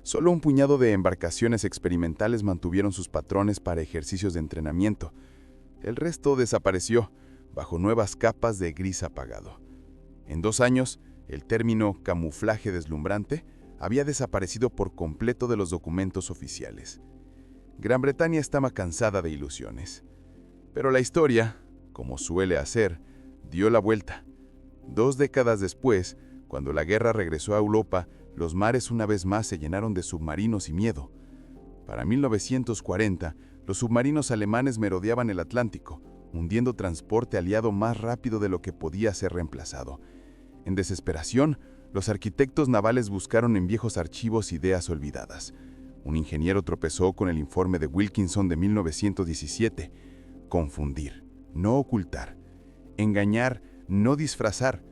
Solo un puñado de embarcaciones experimentales mantuvieron sus patrones para ejercicios de entrenamiento. El resto desapareció, bajo nuevas capas de gris apagado. En 2 años, el término camuflaje deslumbrante había desaparecido por completo de los documentos oficiales. Gran Bretaña estaba cansada de ilusiones. Pero la historia, como suele hacer, dio la vuelta. 2 décadas después, cuando la guerra regresó a Europa, los mares una vez más se llenaron de submarinos y miedo. Para 1940, los submarinos alemanes merodeaban el Atlántico, hundiendo transporte aliado más rápido de lo que podía ser reemplazado. En desesperación, los arquitectos navales buscaron en viejos archivos ideas olvidadas. Un ingeniero tropezó con el informe de Wilkinson de 1917. Confundir, no ocultar. Engañar, no disfrazar.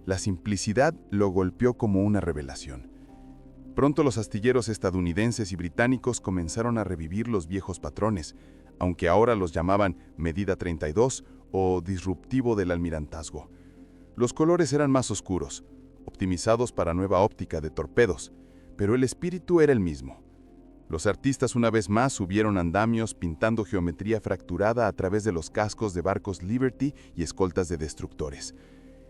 La simplicidad lo golpeó como una revelación. Pronto los astilleros estadounidenses y británicos comenzaron a revivir los viejos patrones, aunque ahora los llamaban Medida 32 o disruptivo del almirantazgo. Los colores eran más oscuros, optimizados para nueva óptica de torpedos, pero el espíritu era el mismo. Los artistas una vez más subieron andamios pintando geometría fracturada a través de los cascos de barcos Liberty y escoltas de destructores.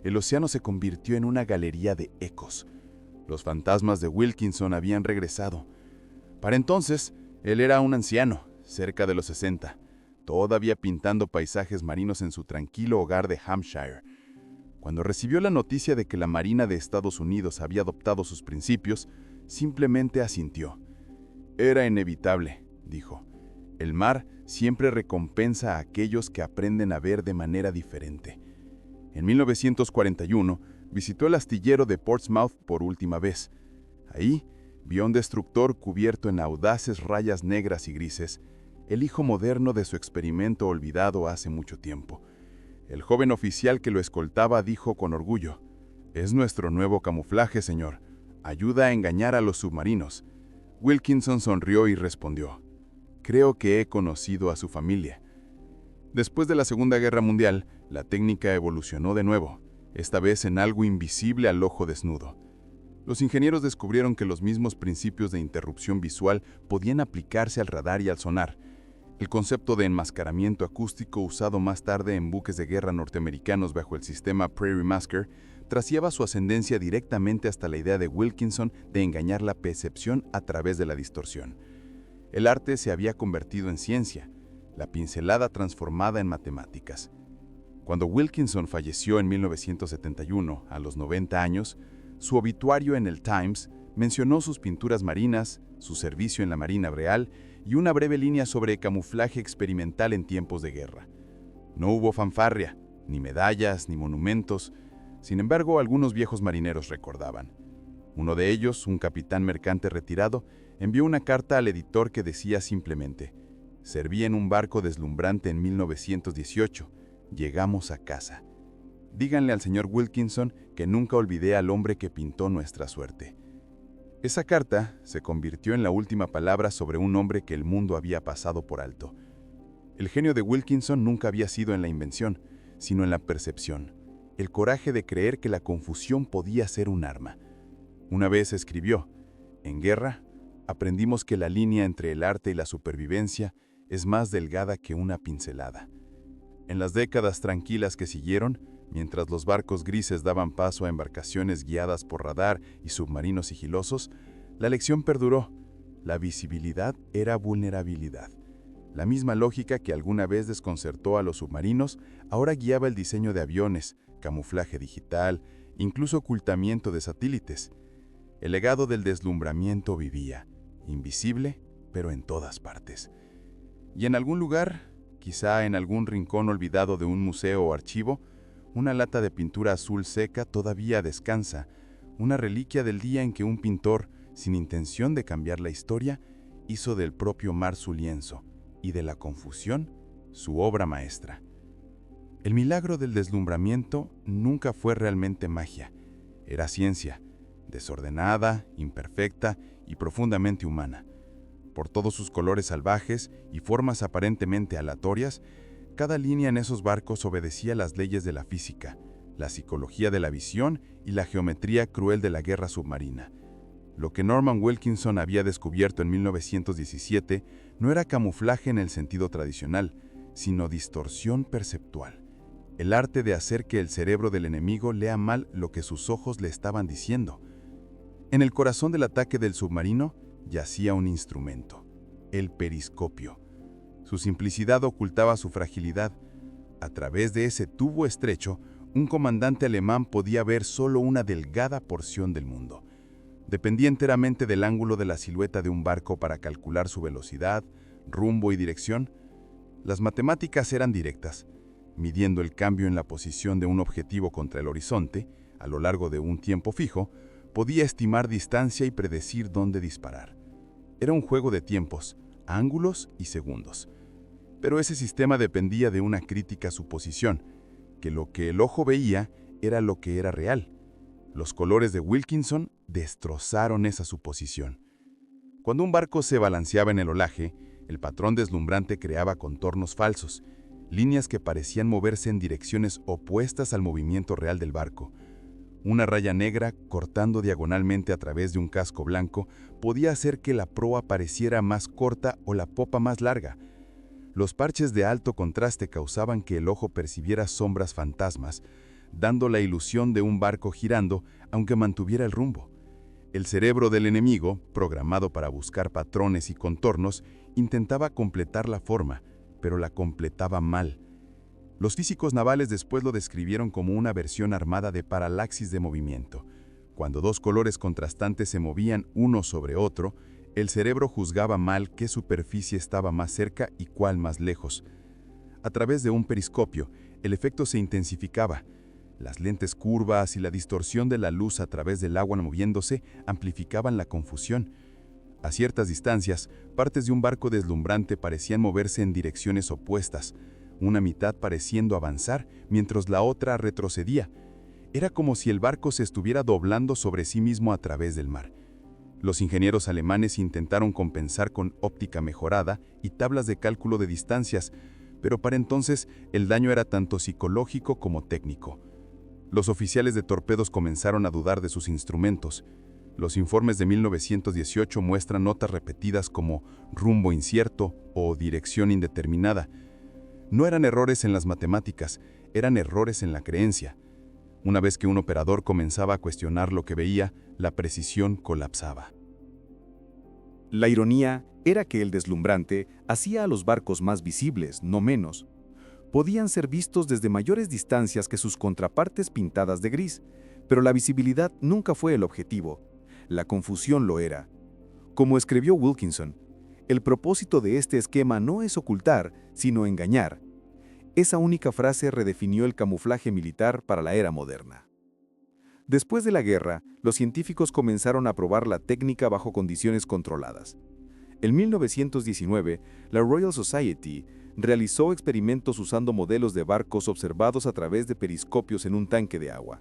El océano se convirtió en una galería de ecos. Los fantasmas de Wilkinson habían regresado. Para entonces, él era un anciano, cerca de los 60, todavía pintando paisajes marinos en su tranquilo hogar de Hampshire. Cuando recibió la noticia de que la Marina de Estados Unidos había adoptado sus principios, simplemente asintió. Era inevitable, dijo. El mar siempre recompensa a aquellos que aprenden a ver de manera diferente. En 1941, visitó el astillero de Portsmouth por última vez. Ahí, vio un destructor cubierto en audaces rayas negras y grises, el hijo moderno de su experimento olvidado hace mucho tiempo. El joven oficial que lo escoltaba dijo con orgullo: «Es nuestro nuevo camuflaje, señor. Ayuda a engañar a los submarinos». Wilkinson sonrió y respondió: «Creo que he conocido a su familia». Después de la Segunda Guerra Mundial, la técnica evolucionó de nuevo, esta vez en algo invisible al ojo desnudo. Los ingenieros descubrieron que los mismos principios de interrupción visual podían aplicarse al radar y al sonar. El concepto de enmascaramiento acústico usado más tarde en buques de guerra norteamericanos bajo el sistema Prairie Masker traciaba su ascendencia directamente hasta la idea de Wilkinson de engañar la percepción a través de la distorsión. El arte se había convertido en ciencia, la pincelada transformada en matemáticas. Cuando Wilkinson falleció en 1971, a los 90 años, su obituario en el Times mencionó sus pinturas marinas, su servicio en la Marina Real y una breve línea sobre camuflaje experimental en tiempos de guerra. No hubo fanfarria, ni medallas, ni monumentos. Sin embargo, algunos viejos marineros recordaban. Uno de ellos, un capitán mercante retirado, envió una carta al editor que decía simplemente: «Serví en un barco deslumbrante en 1918. Llegamos a casa. Díganle al señor Wilkinson que nunca olvidé al hombre que pintó nuestra suerte». Esa carta se convirtió en la última palabra sobre un hombre que el mundo había pasado por alto. El genio de Wilkinson nunca había sido en la invención, sino en la percepción, el coraje de creer que la confusión podía ser un arma. Una vez escribió: «En guerra, aprendimos que la línea entre el arte y la supervivencia es más delgada que una pincelada». En las décadas tranquilas que siguieron, mientras los barcos grises daban paso a embarcaciones guiadas por radar y submarinos sigilosos, la lección perduró. La visibilidad era vulnerabilidad. La misma lógica que alguna vez desconcertó a los submarinos, ahora guiaba el diseño de aviones, camuflaje digital, incluso ocultamiento de satélites. El legado del deslumbramiento vivía, invisible, pero en todas partes. Y en algún lugar, quizá en algún rincón olvidado de un museo o archivo, una lata de pintura azul seca todavía descansa, una reliquia del día en que un pintor, sin intención de cambiar la historia, hizo del propio mar su lienzo y de la confusión su obra maestra. El milagro del deslumbramiento nunca fue realmente magia. Era ciencia, desordenada, imperfecta y profundamente humana. Por todos sus colores salvajes y formas aparentemente aleatorias, cada línea en esos barcos obedecía las leyes de la física, la psicología de la visión y la geometría cruel de la guerra submarina. Lo que Norman Wilkinson había descubierto en 1917 no era camuflaje en el sentido tradicional, sino distorsión perceptual. El arte de hacer que el cerebro del enemigo lea mal lo que sus ojos le estaban diciendo. En el corazón del ataque del submarino yacía un instrumento, el periscopio. Su simplicidad ocultaba su fragilidad. A través de ese tubo estrecho, un comandante alemán podía ver solo una delgada porción del mundo. Dependía enteramente del ángulo de la silueta de un barco para calcular su velocidad, rumbo y dirección. Las matemáticas eran directas. Midiendo el cambio en la posición de un objetivo contra el horizonte, a lo largo de un tiempo fijo, podía estimar distancia y predecir dónde disparar. Era un juego de tiempos, ángulos y segundos. Pero ese sistema dependía de una crítica suposición, que lo que el ojo veía era lo que era real. Los colores de Wilkinson destrozaron esa suposición. Cuando un barco se balanceaba en el olaje, el patrón deslumbrante creaba contornos falsos, líneas que parecían moverse en direcciones opuestas al movimiento real del barco. Una raya negra, cortando diagonalmente a través de un casco blanco, podía hacer que la proa pareciera más corta o la popa más larga. Los parches de alto contraste causaban que el ojo percibiera sombras fantasmas, dando la ilusión de un barco girando, aunque mantuviera el rumbo. El cerebro del enemigo, programado para buscar patrones y contornos, intentaba completar la forma, pero la completaba mal. Los físicos navales después lo describieron como una versión armada de paralaxis de movimiento. Cuando dos colores contrastantes se movían uno sobre otro, el cerebro juzgaba mal qué superficie estaba más cerca y cuál más lejos. A través de un periscopio, el efecto se intensificaba. Las lentes curvas y la distorsión de la luz a través del agua moviéndose amplificaban la confusión. A ciertas distancias, partes de un barco deslumbrante parecían moverse en direcciones opuestas, una mitad pareciendo avanzar mientras la otra retrocedía. Era como si el barco se estuviera doblando sobre sí mismo a través del mar. Los ingenieros alemanes intentaron compensar con óptica mejorada y tablas de cálculo de distancias, pero para entonces el daño era tanto psicológico como técnico. Los oficiales de torpedos comenzaron a dudar de sus instrumentos. Los informes de 1918 muestran notas repetidas como rumbo incierto o dirección indeterminada. No eran errores en las matemáticas, eran errores en la creencia. Una vez que un operador comenzaba a cuestionar lo que veía, la precisión colapsaba. La ironía era que el deslumbrante hacía a los barcos más visibles, no menos. Podían ser vistos desde mayores distancias que sus contrapartes pintadas de gris, pero la visibilidad nunca fue el objetivo. La confusión lo era. Como escribió Wilkinson, el propósito de este esquema no es ocultar, sino engañar. Esa única frase redefinió el camuflaje militar para la era moderna. Después de la guerra, los científicos comenzaron a probar la técnica bajo condiciones controladas. En 1919, la Royal Society realizó experimentos usando modelos de barcos observados a través de periscopios en un tanque de agua.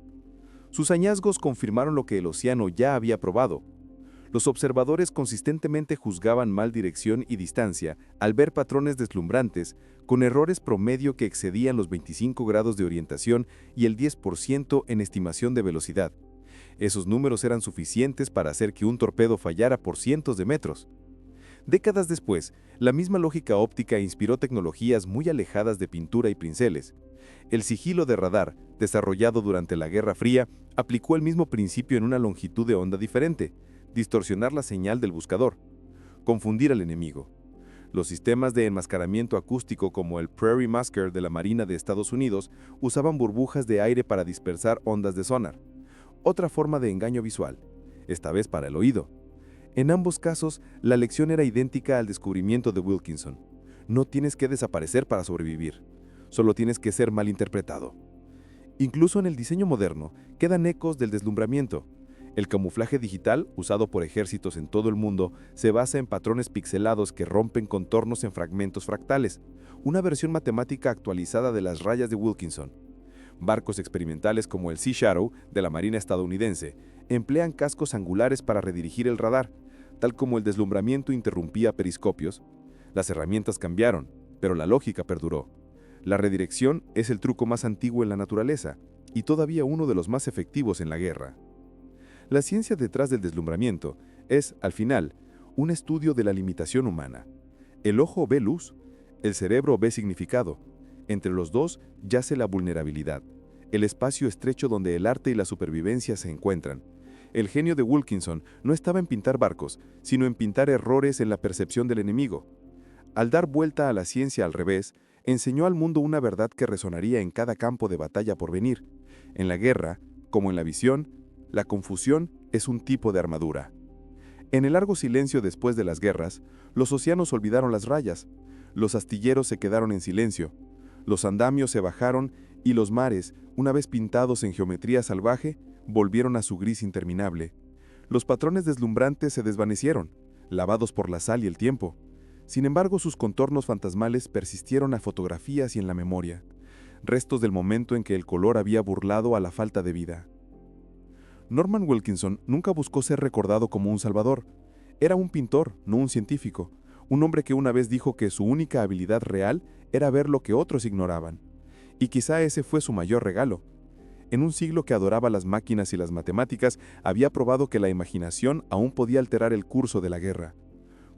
Sus hallazgos confirmaron lo que el océano ya había probado. Los observadores consistentemente juzgaban mal dirección y distancia al ver patrones deslumbrantes, con errores promedio que excedían los 25 grados de orientación y el 10% en estimación de velocidad. Esos números eran suficientes para hacer que un torpedo fallara por cientos de metros. Décadas después, la misma lógica óptica inspiró tecnologías muy alejadas de pintura y pinceles. El sigilo de radar, desarrollado durante la Guerra Fría, aplicó el mismo principio en una longitud de onda diferente: distorsionar la señal del buscador, confundir al enemigo. Los sistemas de enmascaramiento acústico como el Prairie Masker de la Marina de Estados Unidos usaban burbujas de aire para dispersar ondas de sonar. Otra forma de engaño visual, esta vez para el oído. En ambos casos, la lección era idéntica al descubrimiento de Wilkinson. No tienes que desaparecer para sobrevivir, solo tienes que ser mal interpretado. Incluso en el diseño moderno, quedan ecos del deslumbramiento. El camuflaje digital, usado por ejércitos en todo el mundo, se basa en patrones pixelados que rompen contornos en fragmentos fractales, una versión matemática actualizada de las rayas de Wilkinson. Barcos experimentales como el Sea Shadow de la Marina estadounidense emplean cascos angulares para redirigir el radar, tal como el deslumbramiento interrumpía periscopios. Las herramientas cambiaron, pero la lógica perduró. La redirección es el truco más antiguo en la naturaleza y todavía uno de los más efectivos en la guerra. La ciencia detrás del deslumbramiento es, al final, un estudio de la limitación humana. El ojo ve luz, el cerebro ve significado. Entre los dos yace la vulnerabilidad, el espacio estrecho donde el arte y la supervivencia se encuentran. El genio de Wilkinson no estaba en pintar barcos, sino en pintar errores en la percepción del enemigo. Al dar vuelta a la ciencia al revés, enseñó al mundo una verdad que resonaría en cada campo de batalla por venir. En la guerra, como en la visión, la confusión es un tipo de armadura. En el largo silencio después de las guerras, los océanos olvidaron las rayas, los astilleros se quedaron en silencio, los andamios se bajaron y los mares, una vez pintados en geometría salvaje, volvieron a su gris interminable. Los patrones deslumbrantes se desvanecieron, lavados por la sal y el tiempo. Sin embargo, sus contornos fantasmales persistieron a fotografías y en la memoria, restos del momento en que el color había burlado a la falta de vida. Norman Wilkinson nunca buscó ser recordado como un salvador. Era un pintor, no un científico, un hombre que una vez dijo que su única habilidad real era ver lo que otros ignoraban. Y quizá ese fue su mayor regalo. En un siglo que adoraba las máquinas y las matemáticas, había probado que la imaginación aún podía alterar el curso de la guerra.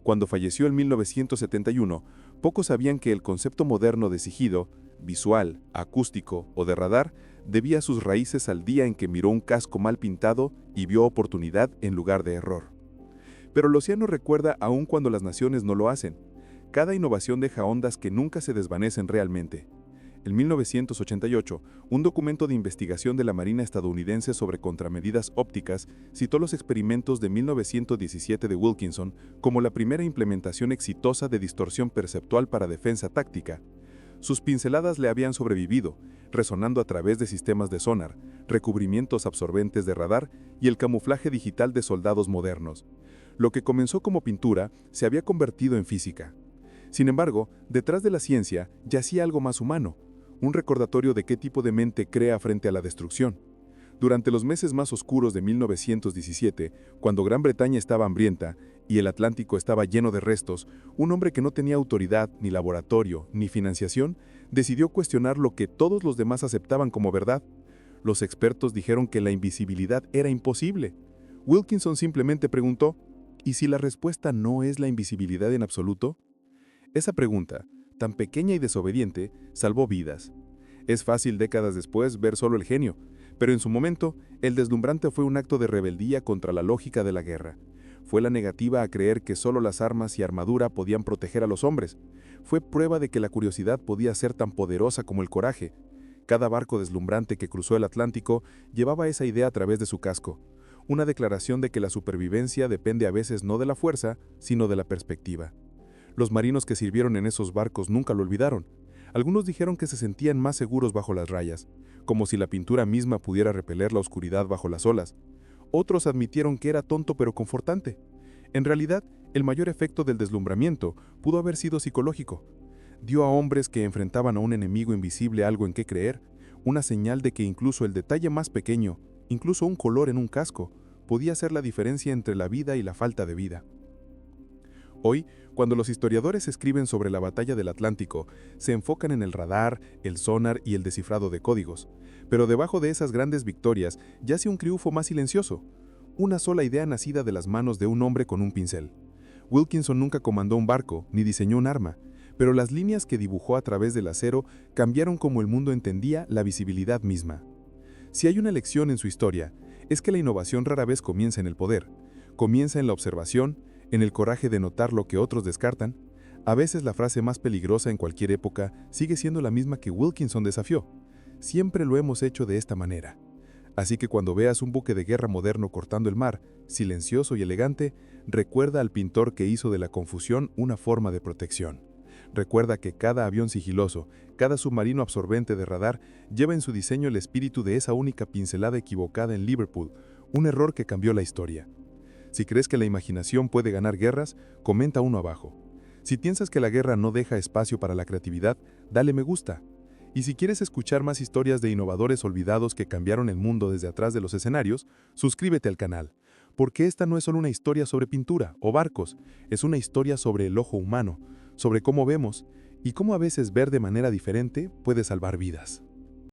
Cuando falleció en 1971, pocos sabían que el concepto moderno de sigido, visual, acústico o de radar, debía sus raíces al día en que miró un casco mal pintado y vio oportunidad en lugar de error. Pero el océano recuerda aún cuando las naciones no lo hacen. Cada innovación deja ondas que nunca se desvanecen realmente. En 1988, un documento de investigación de la Marina estadounidense sobre contramedidas ópticas citó los experimentos de 1917 de Wilkinson como la primera implementación exitosa de distorsión perceptual para defensa táctica. Sus pinceladas le habían sobrevivido, resonando a través de sistemas de sonar, recubrimientos absorbentes de radar y el camuflaje digital de soldados modernos. Lo que comenzó como pintura se había convertido en física. Sin embargo, detrás de la ciencia yacía algo más humano, un recordatorio de qué tipo de mente crea frente a la destrucción. Durante los meses más oscuros de 1917, cuando Gran Bretaña estaba hambrienta y el Atlántico estaba lleno de restos, un hombre que no tenía autoridad, ni laboratorio, ni financiación, decidió cuestionar lo que todos los demás aceptaban como verdad. Los expertos dijeron que la invisibilidad era imposible. Wilkinson simplemente preguntó, ¿y si la respuesta no es la invisibilidad en absoluto? Esa pregunta, tan pequeña y desobediente, salvó vidas. Es fácil décadas después ver solo el genio, pero en su momento, el deslumbrante fue un acto de rebeldía contra la lógica de la guerra. Fue la negativa a creer que solo las armas y armadura podían proteger a los hombres. Fue prueba de que la curiosidad podía ser tan poderosa como el coraje. Cada barco deslumbrante que cruzó el Atlántico llevaba esa idea a través de su casco. Una declaración de que la supervivencia depende a veces no de la fuerza, sino de la perspectiva. Los marinos que sirvieron en esos barcos nunca lo olvidaron. Algunos dijeron que se sentían más seguros bajo las rayas, como si la pintura misma pudiera repeler la oscuridad bajo las olas. Otros admitieron que era tonto pero confortante. En realidad, el mayor efecto del deslumbramiento pudo haber sido psicológico. Dio a hombres que enfrentaban a un enemigo invisible algo en qué creer, una señal de que incluso el detalle más pequeño, incluso un color en un casco, podía ser la diferencia entre la vida y la falta de vida. Hoy, cuando los historiadores escriben sobre la batalla del Atlántico, se enfocan en el radar, el sonar y el descifrado de códigos. Pero debajo de esas grandes victorias yace un triunfo más silencioso, una sola idea nacida de las manos de un hombre con un pincel. Wilkinson nunca comandó un barco, ni diseñó un arma, pero las líneas que dibujó a través del acero cambiaron como el mundo entendía la visibilidad misma. Si hay una lección en su historia, es que la innovación rara vez comienza en el poder, comienza en la observación, en el coraje de notar lo que otros descartan. A veces la frase más peligrosa en cualquier época sigue siendo la misma que Wilkinson desafió. Siempre lo hemos hecho de esta manera. Así que cuando veas un buque de guerra moderno cortando el mar, silencioso y elegante, recuerda al pintor que hizo de la confusión una forma de protección. Recuerda que cada avión sigiloso, cada submarino absorbente de radar, lleva en su diseño el espíritu de esa única pincelada equivocada en Liverpool, Un error que cambió la historia. Si crees que la imaginación puede ganar guerras, comenta uno abajo. Si piensas que la guerra no deja espacio para la creatividad, dale me gusta. Y si quieres escuchar más historias de innovadores olvidados que cambiaron el mundo desde atrás de los escenarios, suscríbete al canal. Porque esta no es solo una historia sobre pintura o barcos, es una historia sobre el ojo humano, sobre cómo vemos y cómo a veces ver de manera diferente puede salvar vidas.